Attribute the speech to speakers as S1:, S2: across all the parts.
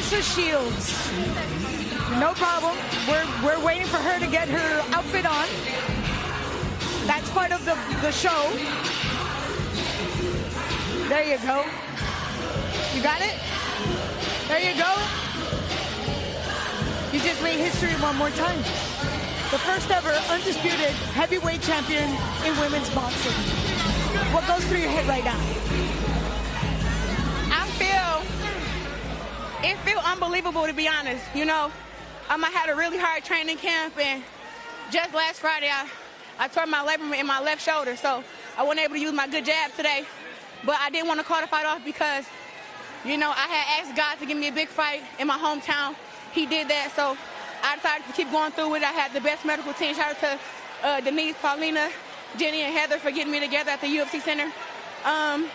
S1: Clarissa Shields. No problem. We're waiting for her to get her outfit on. That's part of the show. There you go. You got it? There you go. You just made history one more time. The first ever undisputed heavyweight champion in women's boxing. What goes through your head right now?
S2: It feels unbelievable, to be honest. You know, I had a really hard training camp, and just last Friday I tore my labrum in my left shoulder, so I wasn't able to use my good jab today. But I didn't want to call the fight off because, you know, I had asked God to give me a big fight in my hometown. He did that, so I decided to keep going through it. I had the best medical team. Shout out to Denise, Paulina, Jenny, and Heather for getting me together at the UFC Center. I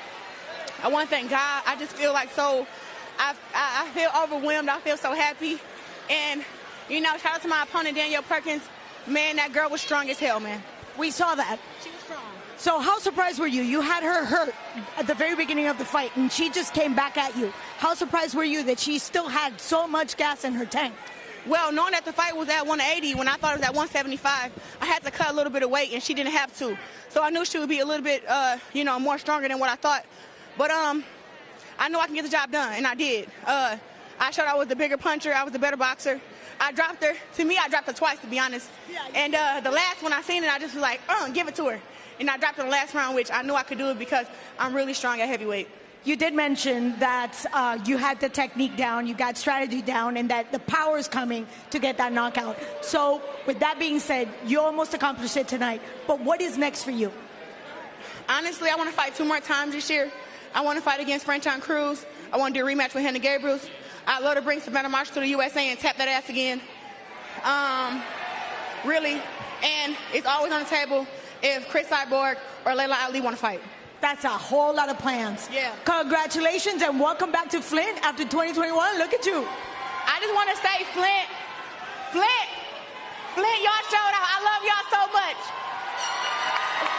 S2: want to thank God. I just feel like I feel overwhelmed. I feel so happy. And, you know, shout out to my opponent, Danielle Perkins. Man, that girl was strong as hell, man.
S1: We saw that.
S2: She was strong.
S1: So how surprised were you? You had her hurt at the very beginning of the fight, and she just came back at you. How surprised were you that she still had so much gas in her tank?
S2: Well, knowing that the fight was at 180, when I thought it was at 175, I had to cut a little bit of weight, and she didn't have to. So I knew she would be a little bit, you know, more stronger than what I thought. But I know I can get the job done, and I did. I showed I was the bigger puncher. I was the better boxer. I dropped her. To me, I dropped her twice, to be honest. And the last one I seen it, I just was like, give it to her. And I dropped her in the last round, which I knew I could do it because I'm really strong at heavyweight.
S1: You did mention that you had the technique down, you got strategy down, and that the power is coming to get that knockout. So with that being said, you almost accomplished it tonight. But what is next for you?
S2: Honestly, I want to fight 2 more times this year. I want to fight against Franchon Cruz. I want to do a rematch with Hannah Gabriels. I'd love to bring Savannah Marshall to the USA and tap that ass again. Really. And it's always on the table if Chris Cyborg or Layla Ali want to fight.
S1: That's a whole lot of plans.
S2: Yeah.
S1: Congratulations and welcome back to Flint after 2021. Look at you.
S2: I just want to say, Flint, y'all showed out. I love y'all so much.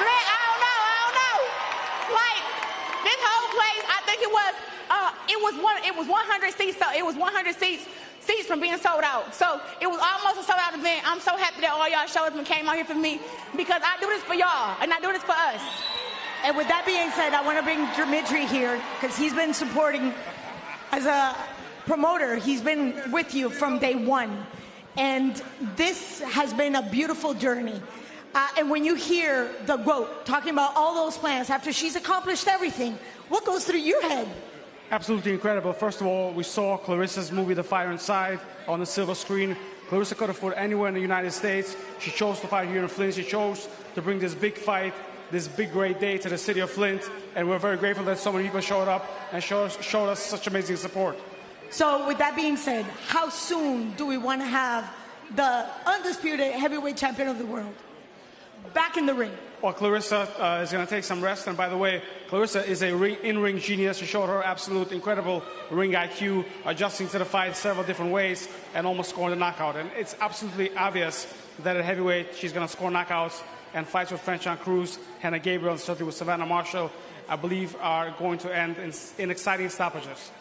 S2: Flint, I don't know. Like, this whole place, I think it was 100 seats. So it was 100 seats from being sold out. So it was almost a sold out event. I'm so happy that all y'all showed up and came out here for me because I do this for y'all and I do this for us.
S1: And with that being said, I want to bring Dimitri here because he's been supporting as a promoter. He's been with you from day one. And this has been a beautiful journey. And when you hear the GOAT talking about all those plans after she's accomplished everything, what goes through your head?
S3: Absolutely incredible. First of all, we saw Clarissa's movie, The Fire Inside, on the silver screen. Clarissa could have fought anywhere in the United States. She chose to fight here in Flint. She chose to bring this big fight, this big, great day to the city of Flint. And we're very grateful that so many people showed up and showed us such amazing support.
S1: So with that being said, how soon do we want to have the undisputed heavyweight champion of the world back in the ring?
S3: Well, Clarissa is going to take some rest. And by the way, Clarissa is a in-ring genius. She showed her absolute incredible ring IQ, adjusting to the fight several different ways and almost scoring the knockout. And it's absolutely obvious that at heavyweight, she's going to score knockouts, and fights with Franchon Cruz, Hannah Gabriel, and certainly with Savannah Marshall, I believe are going to end in exciting stoppages.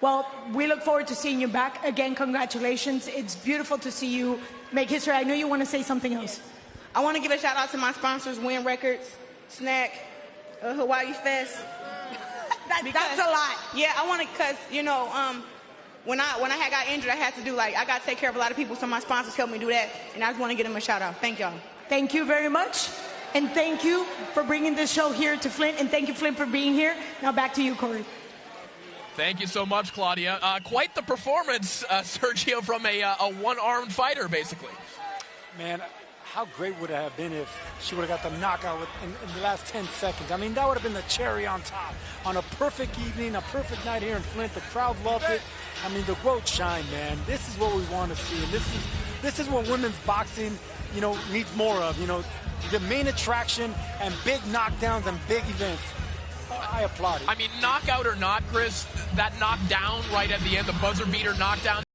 S1: Well, we look forward to seeing you back. Again, congratulations. It's beautiful to see you make history. I know you want to say something else.
S2: I want to give a shout out to my sponsors, Win Records, Snack, Hawaii Fest.
S1: That's a lot.
S2: Yeah, I want to, because, you know, when I had got injured, I had to do, I got to take care of a lot of people, so my sponsors helped me do that, and I just want to give them a shout out. Thank y'all.
S1: Thank you very much, and thank you for bringing this show here to Flint, and thank you, Flint, for being here. Now back to you, Corey.
S4: Thank you so much, Claudia. Quite the performance, Sergio, from a one-armed fighter, basically.
S5: Man, how great would it have been if she would have got the knockout in the last 10 seconds? I mean, that would have been the cherry on top. On a perfect evening, a perfect night here in Flint, the crowd loved it. I mean, the GOAT shine, man. This is what we want to see, and this is what women's boxing, you know, needs more of. You know, the main attraction and big knockdowns and big events. I applaud it.
S4: I mean, knockout or not, Chris, that knockdown right at the end, the buzzer beater knockdown.